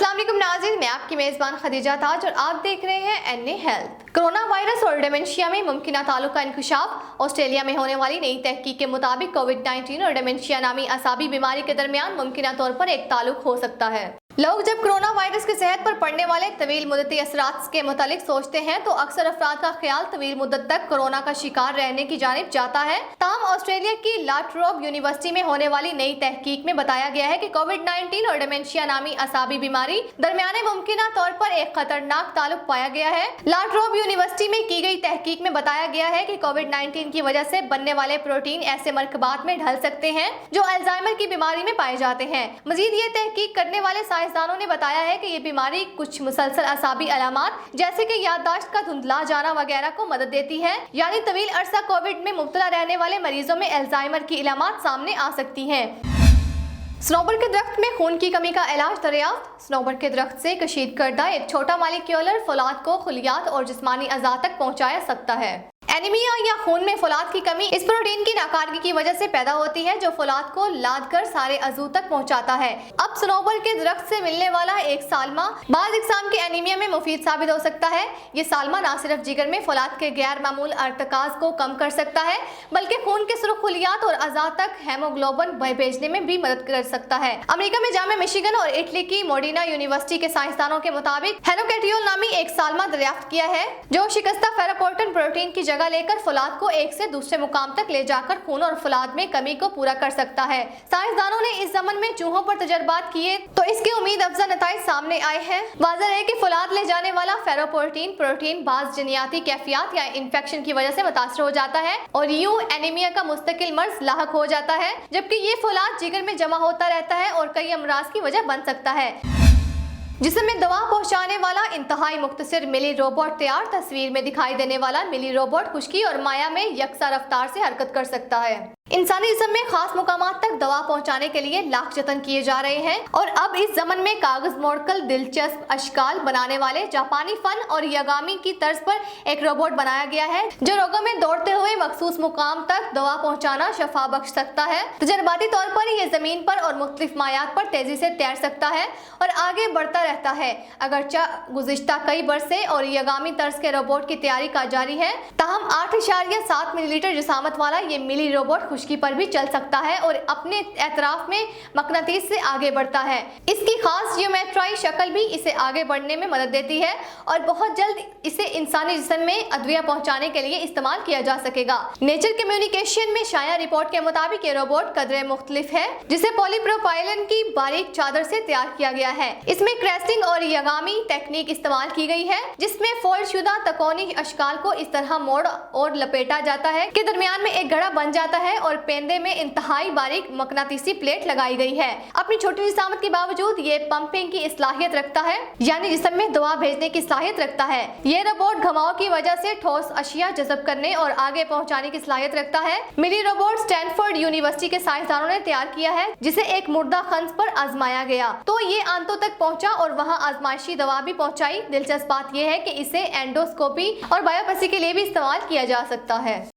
अस्सलाम वालेकुम नाज़रीन, मैं आपकी मेज़बान खदीजा ताज और आप देख रहे हैं एनए हेल्थ। कोरोना वायरस और डेमेंशिया में मुमकिन ताल्लुक का इंकशाफ। ऑस्ट्रेलिया में होने वाली नई तहकीक के मुताबिक कोविड-19 और डेमेंशिया नामी असाबी बीमारी के दरमियान मुमकिन तौर पर एक ताल्लुक हो सकता है। लोग जब कोरोना वायरस की सेहत पर पड़ने वाले तवील मुद्दती असरात के मुतालिक सोचते हैं तो अक्सर अफराद का ख्याल तवील मुद्दत तक कोरोना का शिकार रहने की जानिब जाता है। ताहम ऑस्ट्रेलिया की ला ट्रोब यूनिवर्सिटी में होने वाली नई तहकीक में बताया गया है कि कोविड-19 और डेमेंशिया नामी असाबी बीमारी दरमियाने मुमकिन तौर पर एक खतरनाक ताल्लुक पाया गया है। ला ट्रोब यूनिवर्सिटी में की गई तहकीक में बताया गया है कि कोविड-19 की वजह से बनने वाले प्रोटीन ऐसे मरकबात में ढल सकते हैं जो अल्जाइमर की बीमारी में पाए जाते हैं। मजीद ये तहकीक करने वाले साइंसदानों ने बताया है कि ये बीमारी कुछ मुसलसल असाबी अलामात जैसे कि याददाश्त का धुंधला जाना वगैरह को मदद देती है, यानी तवील अरसा कोविड में मुब्तला रहने वाले मरीजों में अल्जाइमर की इलामात सामने आ सकती हैं। सनोबर के दरख्त में खून की कमी का इलाज दरियाफ्त। सनोबर के दरख्त से कशीद करदा एक छोटा मालिक्यूलर फौलाद को खुलियात और जिस्मानी अज़ा तक पहुंचाया सकता है। एनीमिया या खून में फौलाद की कमी इस प्रोटीन की नाकारगी की वजह से पैदा होती है जो फौलाद को लाद कर सारे अज़ू तक पहुंचाता है। अब सनोबर के दरख्त से मिलने वाला एक सालमा बाज़ इक़साम के एनीमिया में मुफीद साबित हो सकता है। ये सालमा न सिर्फ जिगर में फौलाद के गैर मामूल अर्तकाज को कम कर सकता है बल्कि खून के सुर्ख खुलियात और अज़ा तक हेमोग्लोबिन भेजने में भी मदद कर सकता है। अमेरिका में जामे मिशिगन और इटली की मोडिना यूनिवर्सिटी के साइंसदानों के मुताबिक हेलोकेटियोल नामी एक सालमा दरियाफ्त किया है जो शिकस्ता फेरोपोर्टिन प्रोटीन की जगह लेकर फौलाद को एक से दूसरे मुकाम तक ले जाकर खून और फौलाद में कमी को पूरा कर सकता है। साइंसदानों ने इस ज़मन में चूहों पर तजर्बात किए तो इसके उम्मीद अफजा नताइज सामने आए हैं। वाज़ेह है कि फौलाद ले जाने वाला फेरोपोर्टिन प्रोटीन बाज़ जनियाती कैफियत या इन्फेक्शन की वजह से मुतासर हो जाता है और यूं एनीमिया का मुस्तकिल मर्ज लाहक हो जाता है, जबकि ये फौलाद जिगर में जमा होता रहता है और कई अमराज की वजह बन सकता है। जिस्म में दवा पहुंचाने वाला इंतहाई मुख्तसर मिली रोबोट तैयार। तस्वीर में दिखाई देने वाला मिली रोबोट खुश्की और माया में यकसा रफ्तार से हरकत कर सकता है। इंसानी जिस्म में खास मुकामात तक दवा पहुंचाने के लिए लाख जतन किए जा रहे हैं और अब इस ज़मन में कागज मोड़कर दिलचस्प अशकाल बनाने वाले जापानी फन और यगामी की तर्ज पर एक रोबोट बनाया गया है जो रोगों में दौड़ते हुए मखसूस मुकाम तक दवा पहुंचाना शफा बख्श सकता है। तजर्बाती तौर पर ये जमीन पर और मुख्तलिफ मायात पर तेजी से तैर सकता है और आगे बढ़ता रहता है। अगरचा गुज़िश्ता कई बरसे और यगामी तर्ज के रोबोट की तैयारी का जारी है, ताहम 8.7 मिलीलीटर जिसामत वाला ये मिली रोबोट खुश्की पर भी चल सकता है और अपने एतराफ में मकनातीस से आगे बढ़ता है। इसकी खास जियोमेट्रियाई शक्ल भी इसे आगे बढ़ने में मदद देती है और बहुत जल्द इसे इंसानी जिस्म में अद्विया पहुंचाने के लिए इस्तेमाल किया जा सकेगा। नेचर कम्युनिकेशन में शाया रिपोर्ट के मुताबिक ये रोबोट कदरे मुख्तलिफ है जिसे पॉलीप्रोपाइलिन की बारीक चादर से तैयार किया गया है। इसमें क्रेस्टिंग और यगामी टेक्निक इस्तेमाल की गई है जिसमें फोल्ड शुदा तकोनी अशकाल को इस तरह मोड़ और लपेटा जाता है कि दरमियान में एक घड़ा बन जाता है और पेंदे में इंतहाई बारीक मकनातीसी प्लेट लगाई गई है। अपनी छोटी जिसामत के बावजूद ये पंपिंग की सलाहियत रखता है, यानी जिस्म में दवा भेजने की सलाहियत रखता है। ये रोबोट घमाव की वजह से ठोस अशिया जज़ब करने और आगे पहुंचाने की सलाहियत रखता है। मिली रोबोट स्टैनफोर्ड यूनिवर्सिटी के साइंसदानों ने तैयार किया है जिसे एक मुर्दा खंज पर आजमाया गया तो ये आंतों तक पहुंचा और वहां आजमाइशी दवा भी पहुंचाई। दिलचस्प बात यह है कि इसे एंडोस्कोपी और बायोप्सी के लिए भी इस्तेमाल किया जा सकता है।